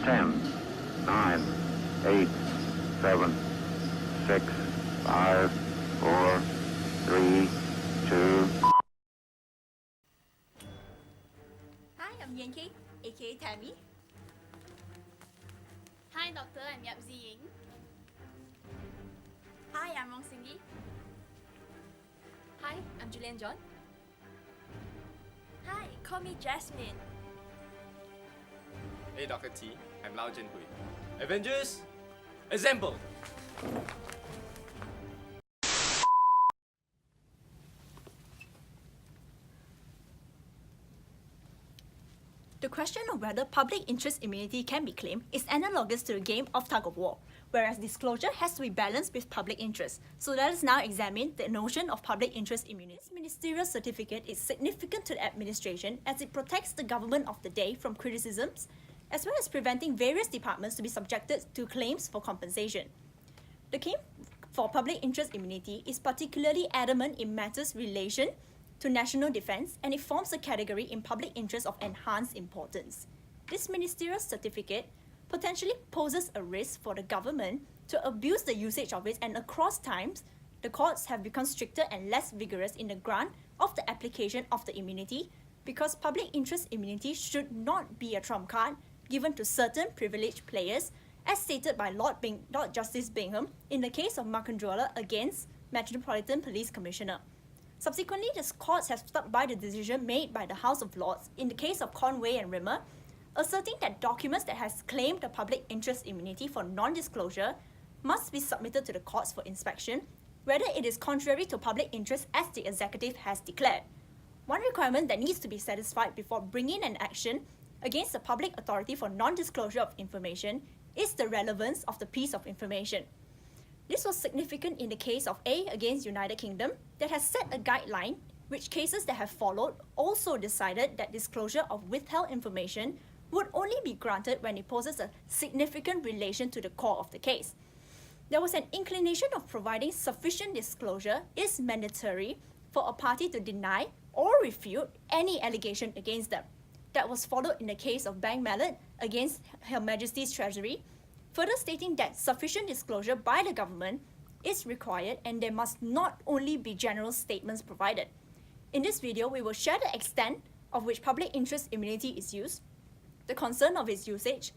10, 9, 8, 7, 6, 5, 4, 3, 2. Hi, I'm Yen Kay, aka Tammy. Hi, Doctor. I'm Yap Zi Ying. Hi, I'm Wong Xin Yi. Hi, I'm Julianne John. Hi, call me Jasmine. Hey Dr. T, I'm Lau Jian Hui. Avengers, assemble! The question of whether public interest immunity can be claimed is analogous to the game of tug of war, whereas disclosure has to be balanced with public interest. So let us now examine the notion of public interest immunity. This ministerial certificate is significant to the administration as it protects the government of the day from criticisms, as well as preventing various departments to be subjected to claims for compensation. The claim for public interest immunity is particularly adamant in matters relation to national defense, and it forms a category in public interest of enhanced importance. This ministerial certificate potentially poses a risk for the government to abuse the usage of it, and across times, the courts have become stricter and less vigorous in the grant of the application of the immunity, because public interest immunity should not be a trump card given to certain privileged players, as stated by Lord Justice Bingham in the case of Makanjuola against Metropolitan Police Commissioner. Subsequently, the courts have stuck by the decision made by the House of Lords in the case of Conway and Rimmer, asserting that documents that has claimed the public interest immunity for non-disclosure must be submitted to the courts for inspection, whether it is contrary to public interest as the executive has declared. One requirement that needs to be satisfied before bringing an action against the public authority for non-disclosure of information is the relevance of the piece of information. This was significant in the case of A against United Kingdom that has set a guideline which cases that have followed also decided that disclosure of withheld information would only be granted when it poses a significant relation to the core of the case. There was an inclination of providing sufficient disclosure is mandatory for a party to deny or refute any allegation against them. That was followed in the case of Bank Mallet against Her Majesty's Treasury, further stating that sufficient disclosure by the government is required and there must not only be general statements provided. In this video, we will share the extent of which public interest immunity is used, the concern of its usage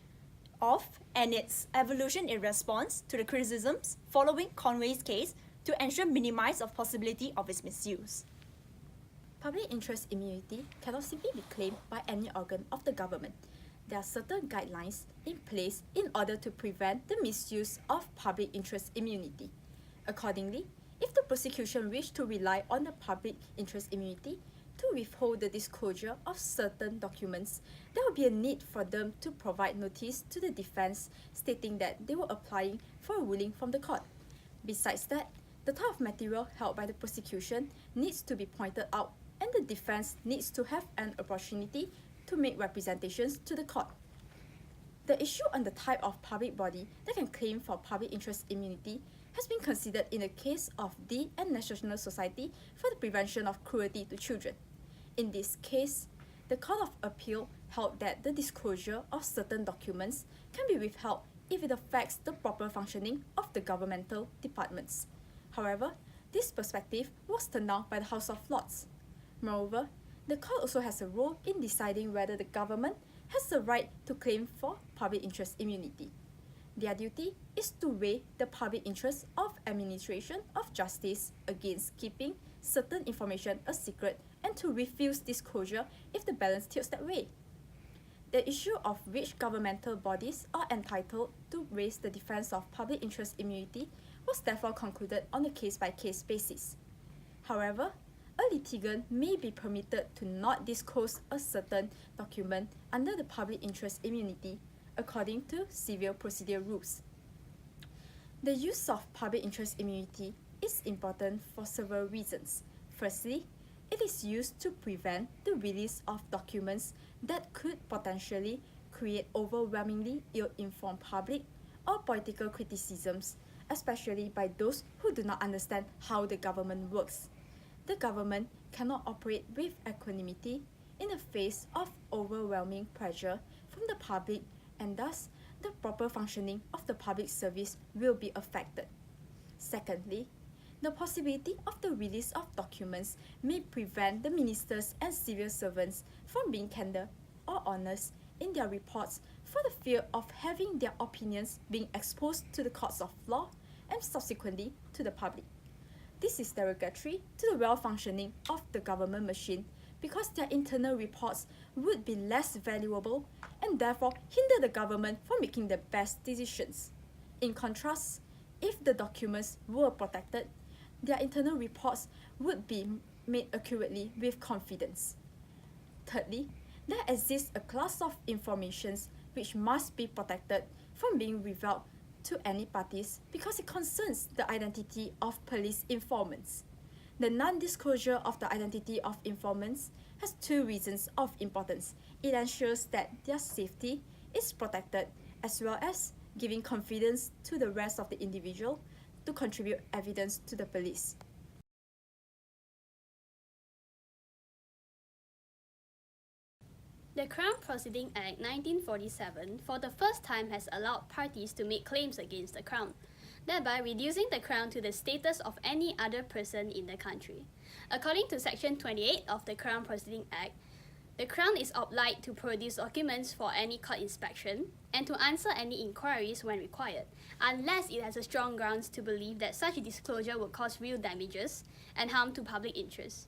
of, and its evolution in response to the criticisms following Conway's case to ensure minimize of possibility of its misuse. Public interest immunity cannot simply be claimed by any organ of the government. There are certain guidelines in place in order to prevent the misuse of public interest immunity. Accordingly, if the prosecution wish to rely on the public interest immunity to withhold the disclosure of certain documents, there will be a need for them to provide notice to the defense stating that they were applying for a ruling from the court. Besides that, the type of material held by the prosecution needs to be pointed out, and the defense needs to have an opportunity to make representations to the court. The issue on the type of public body that can claim for public interest immunity has been considered in the case of the National Society for the Prevention of Cruelty to Children. In this case, the Court of Appeal held that the disclosure of certain documents can be withheld if it affects the proper functioning of the governmental departments. However, this perspective was turned down by the House of Lords. Moreover, the court also has a role in deciding whether the government has the right to claim for public interest immunity. Their duty is to weigh the public interest of administration of justice against keeping certain information a secret and to refuse disclosure if the balance tilts that way. The issue of which governmental bodies are entitled to raise the defense of public interest immunity was therefore concluded on a case-by-case basis. However, a litigant may be permitted to not disclose a certain document under the public interest immunity according to civil procedure rules. The use of public interest immunity is important for several reasons. Firstly, it is used to prevent the release of documents that could potentially create overwhelmingly ill-informed public or political criticisms, especially by those who do not understand how the government works. The government cannot operate with equanimity in the face of overwhelming pressure from the public and thus the proper functioning of the public service will be affected. Secondly, the possibility of the release of documents may prevent the ministers and civil servants from being candid or honest in their reports for the fear of having their opinions being exposed to the courts of law and subsequently to the public. This is derogatory to the well-functioning of the government machine because their internal reports would be less valuable and therefore hinder the government from making the best decisions. In contrast, if the documents were protected, their internal reports would be made accurately with confidence. Thirdly, there exists a class of informations which must be protected from being revealed to any parties because it concerns the identity of police informants. The non-disclosure of the identity of informants has two reasons of importance. It ensures that their safety is protected as well as giving confidence to the rest of the individual to contribute evidence to the police. The Crown Proceeding Act 1947 for the first time has allowed parties to make claims against the Crown, thereby reducing the Crown to the status of any other person in the country. According to Section 28 of the Crown Proceeding Act, the Crown is obliged to produce documents for any court inspection and to answer any inquiries when required, unless it has a strong grounds to believe that such disclosure will cause real damages and harm to public interest.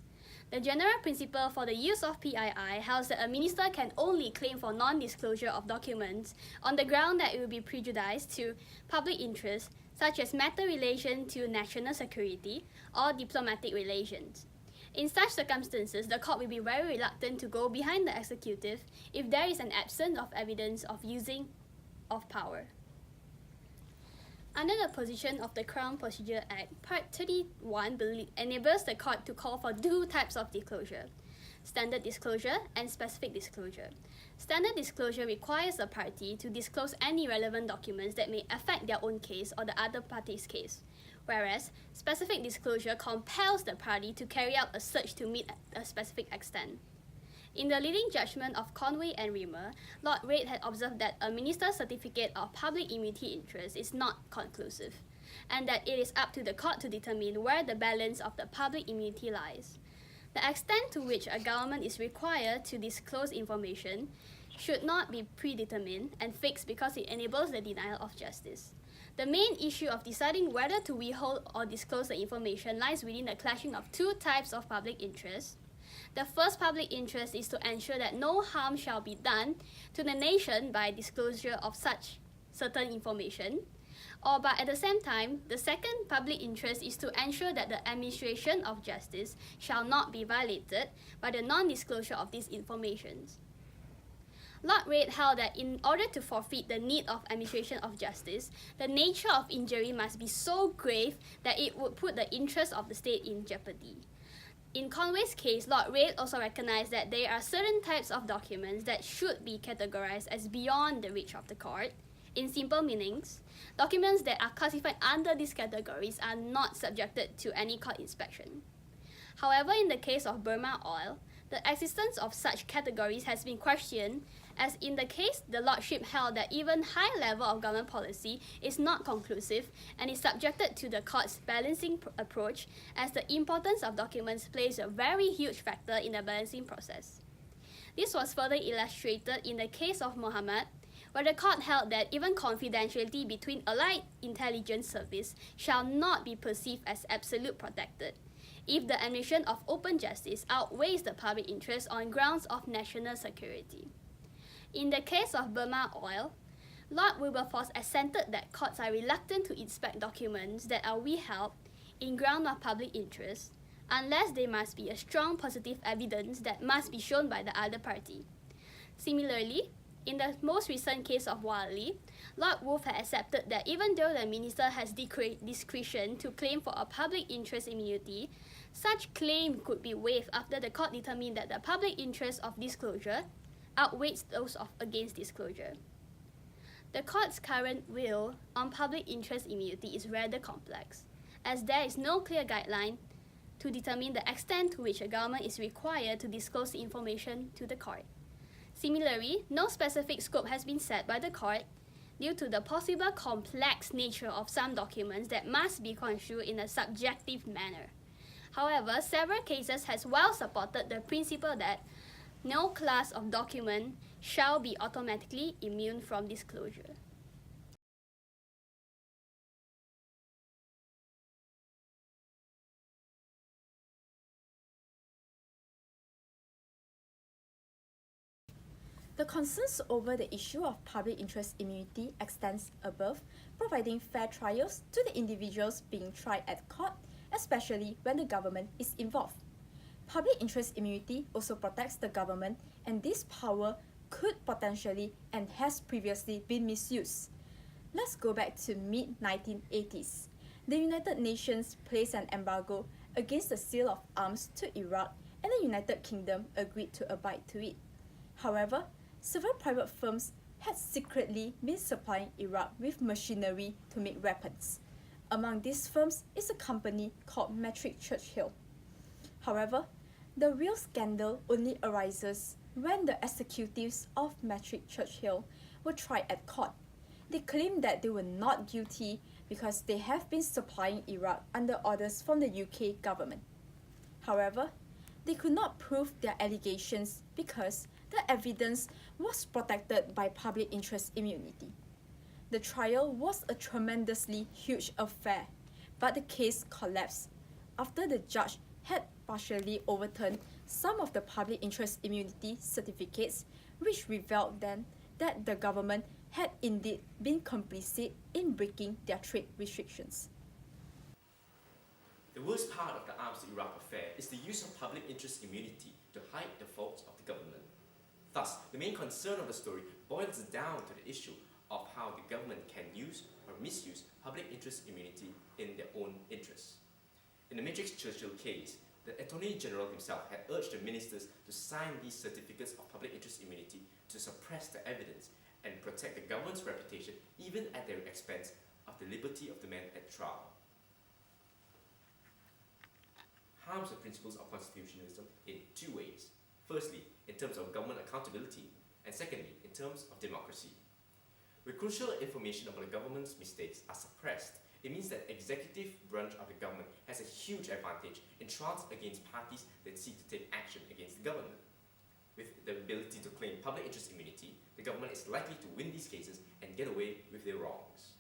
The general principle for the use of PII holds that a minister can only claim for non-disclosure of documents on the ground that it will be prejudiced to public interest, such as matter relation to national security or diplomatic relations. In such circumstances, the court will be very reluctant to go behind the executive if there is an absence of evidence of using of power. Under the position of the Crown Procedure Act, Part 31 enables the court to call for two types of disclosure: standard disclosure and specific disclosure. Standard disclosure requires a party to disclose any relevant documents that may affect their own case or the other party's case, whereas specific disclosure compels the party to carry out a search to meet a specific extent. In the leading judgment of Conway and Rimmer, Lord Reid had observed that a minister's certificate of public immunity interest is not conclusive, and that it is up to the court to determine where the balance of the public immunity lies. The extent to which a government is required to disclose information should not be predetermined and fixed because it enables the denial of justice. The main issue of deciding whether to withhold or disclose the information lies within the clashing of two types of public interest. The first public interest is to ensure that no harm shall be done to the nation by disclosure of such certain information, but at the same time, the second public interest is to ensure that the administration of justice shall not be violated by the non-disclosure of these informations. Lord Reid held that in order to forfeit the need of administration of justice, the nature of injury must be so grave that it would put the interests of the state in jeopardy. In Conway's case, Lord Reid also recognized that there are certain types of documents that should be categorized as beyond the reach of the court. In simple meanings, documents that are classified under these categories are not subjected to any court inspection. However, in the case of Burma Oil, the existence of such categories has been questioned, as in the case, the Lordship held that even high level of government policy is not conclusive and is subjected to the court's balancing approach, as the importance of documents plays a very huge factor in the balancing process. This was further illustrated in the case of Mohammed, where the court held that even confidentiality between allied intelligence service shall not be perceived as absolute protected if the admission of open justice outweighs the public interest on grounds of national security. In the case of Burma Oil, Lord Wilberforce assented that courts are reluctant to inspect documents that are withheld in ground of public interest unless there must be a strong positive evidence that must be shown by the other party. Similarly, in the most recent case of Wali, Lord Wolf had accepted that even though the minister has discretion to claim for a public interest immunity, such claim could be waived after the court determined that the public interest of disclosure outweighs those of against disclosure. The court's current will on public interest immunity is rather complex, as there is no clear guideline to determine the extent to which a government is required to disclose the information to the court. Similarly, no specific scope has been set by the court due to the possible complex nature of some documents that must be construed in a subjective manner. However, several cases has well supported the principle that no class of document shall be automatically immune from disclosure. The concerns over the issue of public interest immunity extends above, providing fair trials to the individuals being tried at court, especially when the government is involved. Public interest immunity also protects the government, and this power could potentially and has previously been misused. Let's go back to mid-1980s. The United Nations placed an embargo against the sale of arms to Iraq, and the United Kingdom agreed to abide to it. However, several private firms had secretly been supplying Iraq with machinery to make weapons. Among these firms is a company called Metric Churchill. However, the real scandal only arises when the executives of Metric Churchill were tried at court. They claimed that they were not guilty because they have been supplying Iraq under orders from the UK government. However, they could not prove their allegations because the evidence was protected by public interest immunity. The trial was a tremendously huge affair, but the case collapsed after the judge had partially overturned some of the public interest immunity certificates, which revealed then that the government had indeed been complicit in breaking their trade restrictions. The worst part of the Arms to Iraq affair is the use of public interest immunity to hide the faults of the government. Thus, the main concern of the story boils down to the issue of how the government can use or misuse public interest immunity in their own interests. In the Matrix Churchill case, the Attorney General himself had urged the ministers to sign these certificates of public interest immunity to suppress the evidence and protect the government's reputation even at the expense of the liberty of the man at trial. Harms the principles of constitutionalism in two ways. Firstly, in terms of government accountability, and secondly, in terms of democracy. Where crucial information about the government's mistakes are suppressed, it means that the executive branch of the government has a huge advantage in trials against parties that seek to take action against the government. With the ability to claim public interest immunity, the government is likely to win these cases and get away with their wrongs.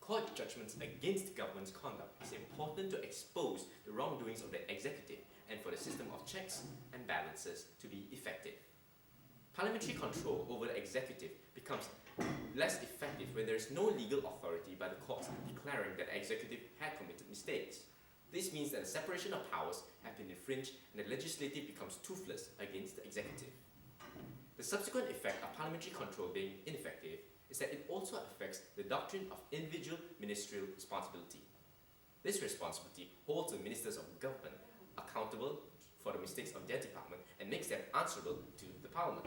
Court judgments against the government's conduct is important to expose the wrongdoings of the executive and for the system of checks and balances to be effective. Parliamentary control over the executive becomes less effective when there is no legal authority by the courts declaring that the executive had committed mistakes. This means that the separation of powers have been infringed and the legislative becomes toothless against the executive. The subsequent effect of parliamentary control being ineffective is that it also affects the doctrine of individual ministerial responsibility. This responsibility holds the ministers of government accountable for the mistakes of their department and makes them answerable to the parliament.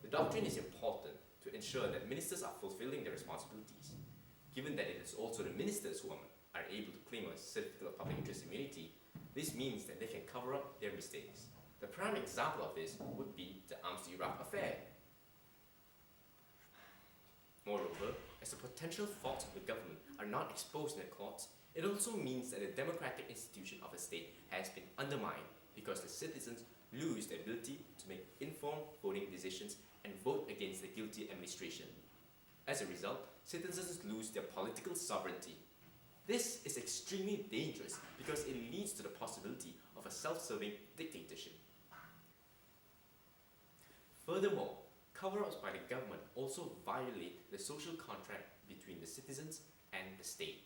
The doctrine is important to ensure that ministers are fulfilling their responsibilities. Given that it is also the ministers who are able to claim a certificate of public interest immunity, this means that they can cover up their mistakes. The prime example of this would be the Arms to Iraq affair. Moreover, as the potential faults of the government are not exposed in the courts, it also means that the democratic institution of a state has been undermined because the citizens lose the ability to make informed voting decisions and vote against the guilty administration. As a result, citizens lose their political sovereignty. This is extremely dangerous because it leads to the possibility of a self-serving dictatorship. Furthermore, cover-ups by the government also violate the social contract between the citizens and the state.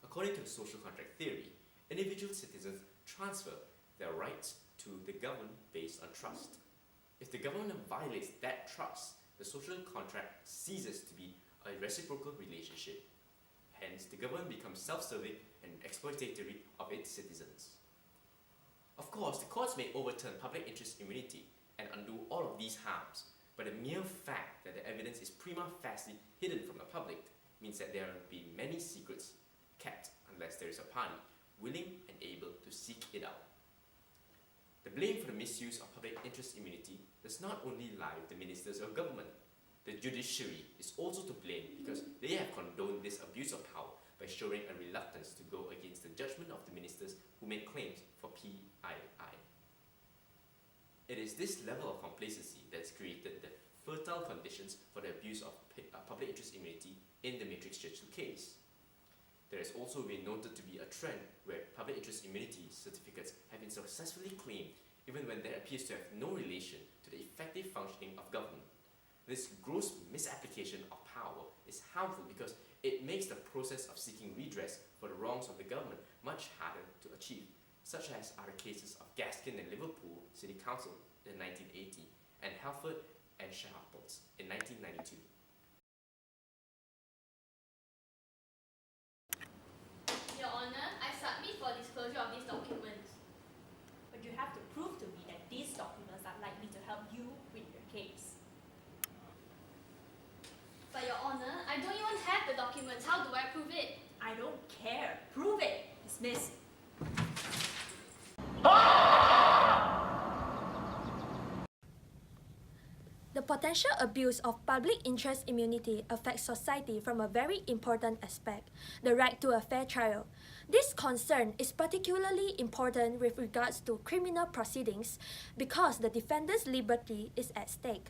According to the social contract theory, individual citizens transfer their rights to the government based on trust. If the government violates that trust, the social contract ceases to be a reciprocal relationship. Hence, the government becomes self-serving and exploitatory of its citizens. Of course, the courts may overturn public interest immunity and undo all of these harms, but the mere fact that the evidence is prima facie hidden from the public means that there will be many secrets kept unless there is a party willing and able to seek it out. The blame for the misuse of public interest immunity does not only lie with the ministers of government. The judiciary is also to blame because they have condoned this abuse of power by showing a reluctance to go against the judgment of the ministers who made claims for PII. It is this level of complacency that has created the fertile conditions for the abuse of public interest immunity in the Matrix Churchill case. There has also been noted to be a trend where public interest immunity certificates have been successfully claimed even when there appears to have no relation to the effective functioning of government. This gross misapplication of power is harmful because it makes the process of seeking redress for the wrongs of the government much harder to achieve, such as are the cases of Gaskin and Liverpool City Council in 1980 and Halford and Sharples in 1992. Your Honor, I submit for disclosure of these documents. But you have to prove to me that these documents are likely to help you win your case. But Your Honor, I don't even have the documents. How do I prove it? I don't care. Prove it. Dismiss. The potential abuse of public interest immunity affects society from a very important aspect, the right to a fair trial. This concern is particularly important with regards to criminal proceedings because the defendant's liberty is at stake.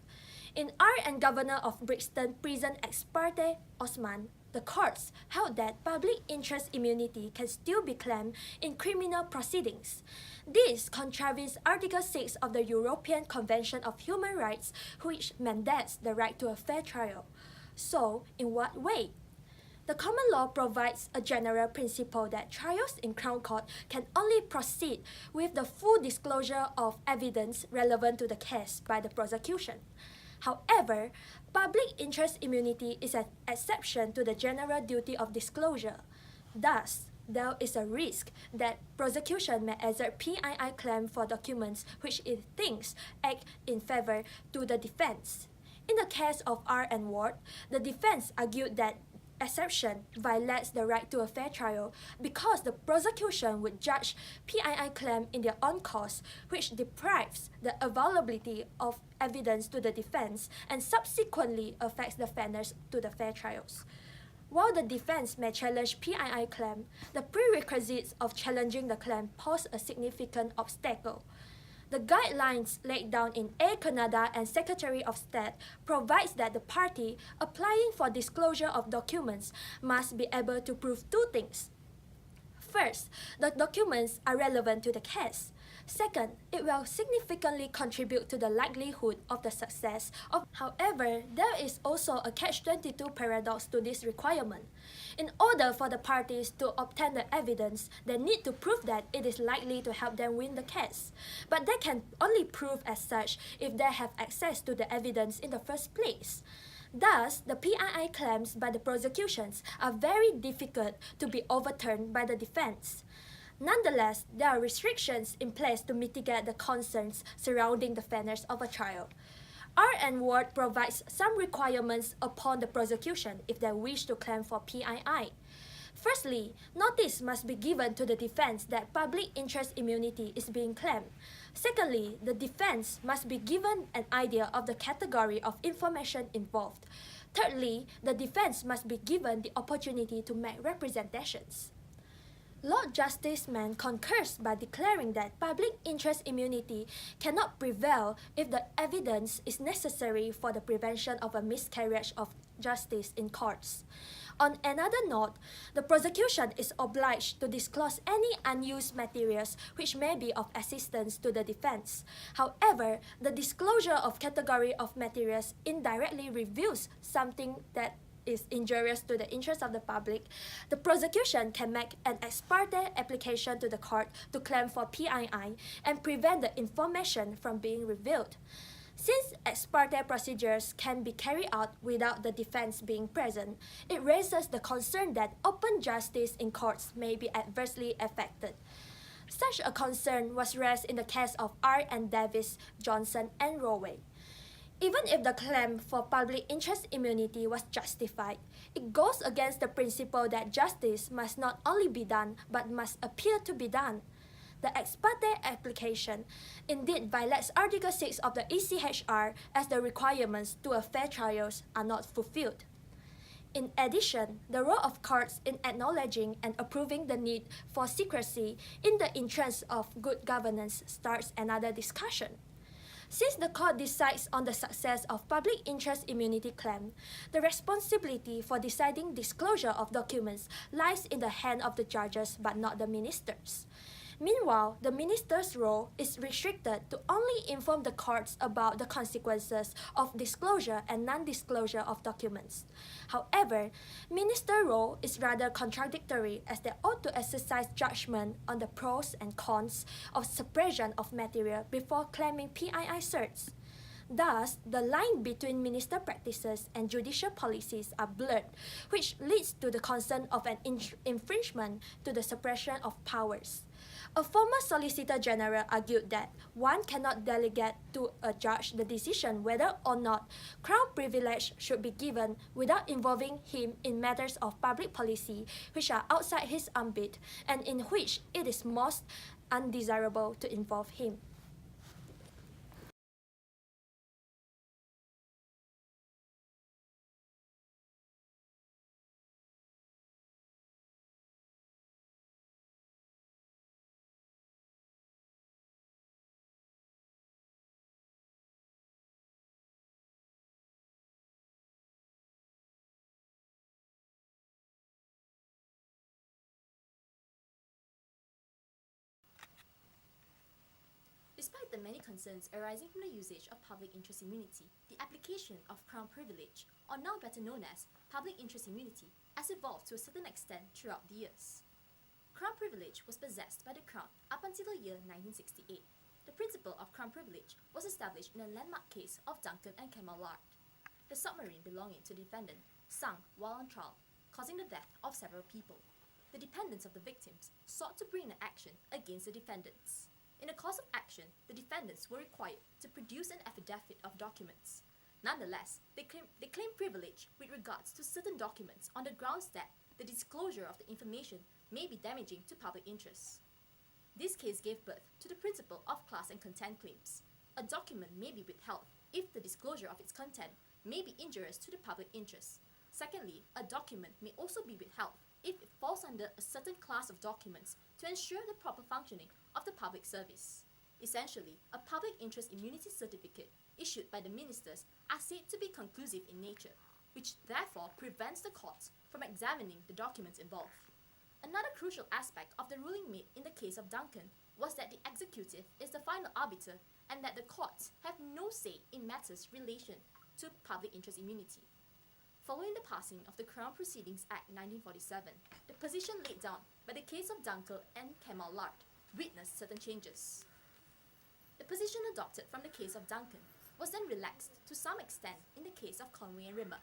In R. Governor of Brixton Prison ex parte Osman, the courts held that public interest immunity can still be claimed in criminal proceedings. This contravenes Article 6 of the European Convention of Human Rights, which mandates the right to a fair trial. So, in what way? The common law provides a general principle that trials in Crown Court can only proceed with the full disclosure of evidence relevant to the case by the prosecution. However, public interest immunity is an exception to the general duty of disclosure. Thus, there is a risk that prosecution may assert PII claim for documents which it thinks act in favor to the defense. In the case of R. and Ward, the defense argued that exception violates the right to a fair trial because the prosecution would judge PII claim in their own cause, which deprives the availability of evidence to the defense and subsequently affects the fairness to the fair trials. While the defense may challenge PII claim, the prerequisites of challenging the claim pose a significant obstacle. The guidelines laid down in A. Canada and Secretary of State provides that the party applying for disclosure of documents must be able to prove two things. First, the documents are relevant to the case. Second, it will significantly contribute to the likelihood of the success of. However, there is also a catch-22 paradox to this requirement. In order for the parties to obtain the evidence, they need to prove that it is likely to help them win the case. But they can only prove as such if they have access to the evidence in the first place. Thus, the PII claims by the prosecutions are very difficult to be overturned by the defense. Nonetheless, there are restrictions in place to mitigate the concerns surrounding the fairness of a trial. R. and Ward provides some requirements upon the prosecution if they wish to claim for PII. Firstly, notice must be given to the defense that public interest immunity is being claimed. Secondly, the defense must be given an idea of the category of information involved. Thirdly, the defense must be given the opportunity to make representations. Lord Justice Mann concurs by declaring that public interest immunity cannot prevail if the evidence is necessary for the prevention of a miscarriage of justice in courts. On another note, the prosecution is obliged to disclose any unused materials which may be of assistance to the defense. However, the disclosure of category of materials indirectly reveals something that is injurious to the interest of the public. The prosecution can make an ex parte application to the court to claim for PII and prevent the information from being revealed. Since ex parte procedures can be carried out without the defense being present, it raises the concern that open justice in courts may be adversely affected. Such a concern was raised in the case of R. and Davis, Johnson, and Rowe. Even if the claim for public interest immunity was justified, it goes against the principle that justice must not only be done but must appear to be done. the ex parte application indeed violates Article 6 of the ECHR as the requirements to a fair trial are not fulfilled. In addition, the role of courts in acknowledging and approving the need for secrecy in the interest of good governance starts another discussion. Since the court decides on the success of public interest immunity claim, the responsibility for deciding disclosure of documents lies in the hand of the judges but not the ministers. Meanwhile, the minister's role is restricted to only inform the courts about the consequences of disclosure and non-disclosure of documents. However, minister's role is rather contradictory as they ought to exercise judgment on the pros and cons of suppression of material before claiming PII certs. Thus, the line between minister practices and judicial policies are blurred, which leads to the concern of an infringement to the suppression of powers. A former Solicitor General argued that one cannot delegate to a judge the decision whether or not Crown privilege should be given without involving him in matters of public policy which are outside his ambit and in which it is most undesirable to involve him. Despite the many concerns arising from the usage of public interest immunity, the application of Crown privilege, or now better known as public interest immunity, has evolved to a certain extent throughout the years. Crown privilege was possessed by the Crown up until the year 1968. The principle of Crown privilege was established in a landmark case of Duncan and Camelot, the submarine belonging to the defendant sunk while on trial, causing the death of several people. The dependents of the victims sought to bring an action against the defendants. In the course of action, the defendants were required to produce an affidavit of documents. Nonetheless, they claimed privilege with regards to certain documents on the grounds that the disclosure of the information may be damaging to public interests. This case gave birth to the principle of class and content claims. A document may be withheld if the disclosure of its content may be injurious to the public interest. Secondly, a document may also be withheld if it falls under a certain class of documents to ensure the proper functioning of the public service. Essentially, a public interest immunity certificate issued by the ministers are said to be conclusive in nature, which therefore prevents the courts from examining the documents involved. Another crucial aspect of the ruling made in the case of Duncan was that the executive is the final arbiter and that the courts have no say in matters relation to public interest immunity. Following the passing of the Crown Proceedings Act 1947, the position laid down by the case of Duncan and Camelot witnessed certain changes. The position adopted from the case of Duncan was then relaxed to some extent in the case of Conway and Rimmer.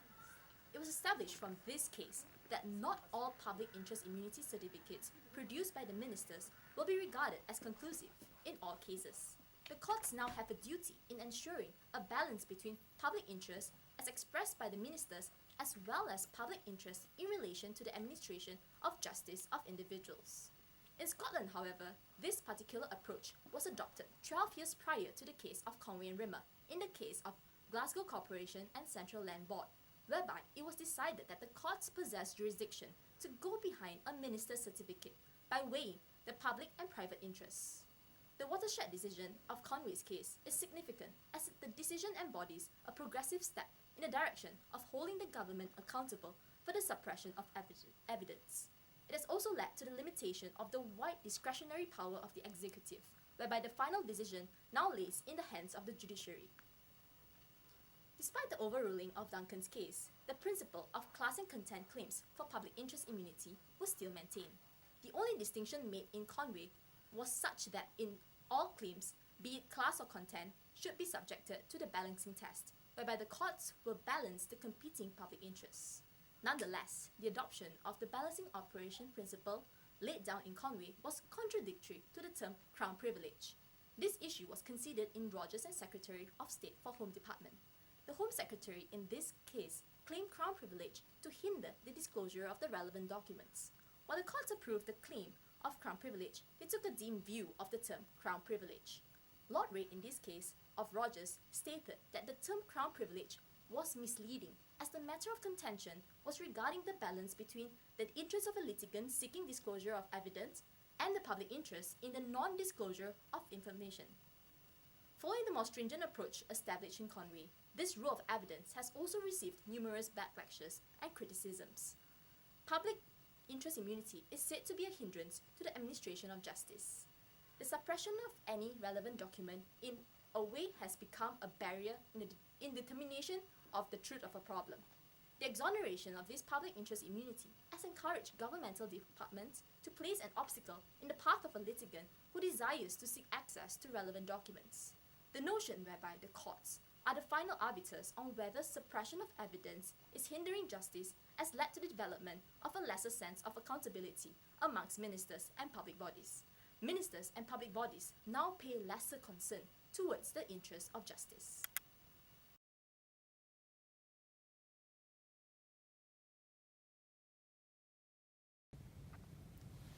It was established from this case that not all public interest immunity certificates produced by the ministers will be regarded as conclusive in all cases. The courts now have a duty in ensuring a balance between public interest as expressed by the ministers as well as public interest in relation to the administration of justice of individuals. In Scotland, however, this particular approach was adopted 12 years prior to the case of Conway and Rimmer in the case of Glasgow Corporation and Central Land Board, whereby it was decided that the courts possessed jurisdiction to go behind a minister's certificate by weighing the public and private interests. The watershed decision of Conway's case is significant as the decision embodies a progressive step in the direction of holding the government accountable for the suppression of evidence. It has also led to the limitation of the wide discretionary power of the executive, whereby the final decision now lays in the hands of the judiciary. Despite the overruling of Duncan's case, the principle of class and content claims for public interest immunity was still maintained. The only distinction made in Conway was such that in all claims, be it class or content, should be subjected to the balancing test, whereby the courts will balance the competing public interests. Nonetheless, the adoption of the balancing operation principle laid down in Conway was contradictory to the term Crown privilege. This issue was considered in Rogers and Secretary of State for Home Department. The Home Secretary in this case claimed Crown privilege to hinder the disclosure of the relevant documents, while the courts approved the claim of Crown privilege, they took a dim view of the term Crown privilege. Lord Reid, in this case, of Rogers, stated that the term Crown privilege was misleading as the matter of contention was regarding the balance between the interest of a litigant seeking disclosure of evidence and the public interest in the non-disclosure of information. Following the more stringent approach established in Conway, this rule of evidence has also received numerous backlashes and criticisms. Public interest immunity is said to be a hindrance to the administration of justice. The suppression of any relevant document in a way has become a barrier in determination of the truth of a problem. The exoneration of this public interest immunity has encouraged governmental departments to place an obstacle in the path of a litigant who desires to seek access to relevant documents. The notion whereby the courts are the final arbiters on whether suppression of evidence is hindering justice has led to the development of a lesser sense of accountability amongst ministers and public bodies. Ministers and public bodies now pay lesser concern towards the interests of justice.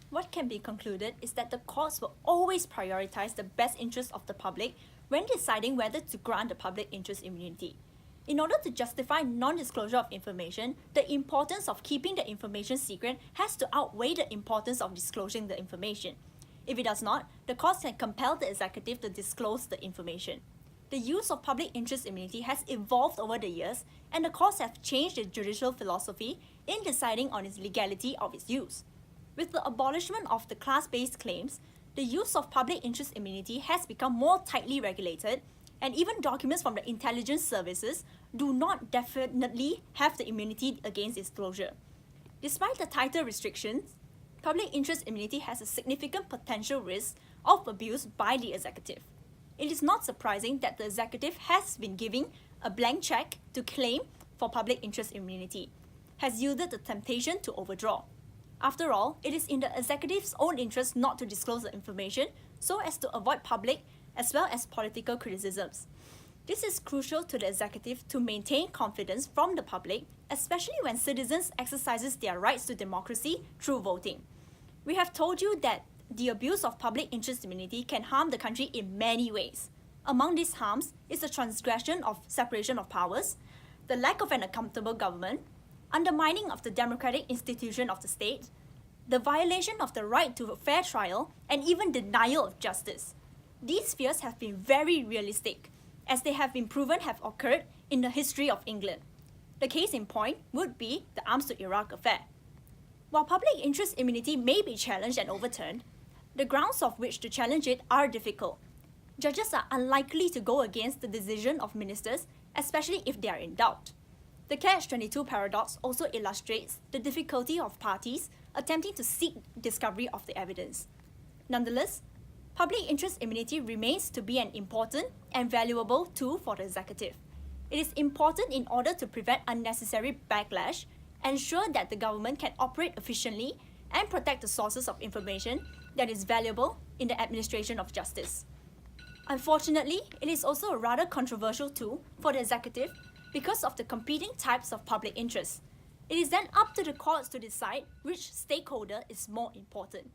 What can be concluded is that the courts will always prioritize the best interests of the public when deciding whether to grant the public interest immunity. In order to justify non-disclosure of information, the importance of keeping the information secret has to outweigh the importance of disclosing the information. If it does not, the courts can compel the executive to disclose the information. The use of public interest immunity has evolved over the years, and the courts have changed the judicial philosophy in deciding on its legality of its use. With the abolishment of the class-based claims, the use of public interest immunity has become more tightly regulated, and even documents from the intelligence services do not definitely have the immunity against disclosure. Despite the tighter restrictions, public interest immunity has a significant potential risk of abuse by the executive. It is not surprising that the executive has been giving a blank check to claim for public interest immunity, has yielded the temptation to overdraw. After all, it is in the executive's own interest not to disclose the information so as to avoid public as well as political criticisms. This is crucial to the executive to maintain confidence from the public, especially when citizens exercise their rights to democracy through voting. We have told you that the abuse of public interest immunity can harm the country in many ways. Among these harms is the transgression of separation of powers, the lack of an accountable government, undermining of the democratic institution of the state, the violation of the right to a fair trial, and even denial of justice. These fears have been very realistic, as they have been proven have occurred in the history of England. The case in point would be the Arms to Iraq affair. While public interest immunity may be challenged and overturned, the grounds of which to challenge it are difficult. Judges are unlikely to go against the decision of ministers, especially if they are in doubt. The Catch-22 paradox also illustrates the difficulty of parties attempting to seek discovery of the evidence. Nonetheless, public interest immunity remains to be an important and valuable tool for the executive. It is important in order to prevent unnecessary backlash, ensure that the government can operate efficiently, and protect the sources of information that is valuable in the administration of justice. Unfortunately, it is also a rather controversial tool for the executive because of the competing types of public interest. It is then up to the courts to decide which stakeholder is more important.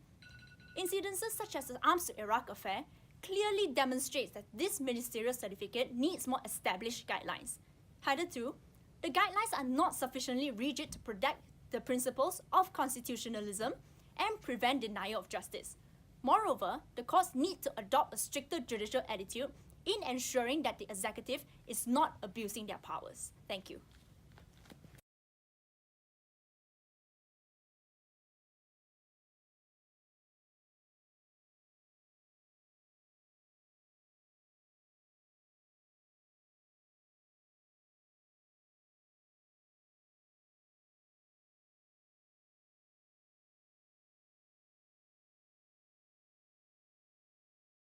Incidences such as the Arms to Iraq affair clearly demonstrates that this ministerial certificate needs more established guidelines. Hitherto, the guidelines are not sufficiently rigid to protect the principles of constitutionalism and prevent denial of justice. Moreover, the courts need to adopt a stricter judicial attitude in ensuring that the executive is not abusing their powers. Thank you.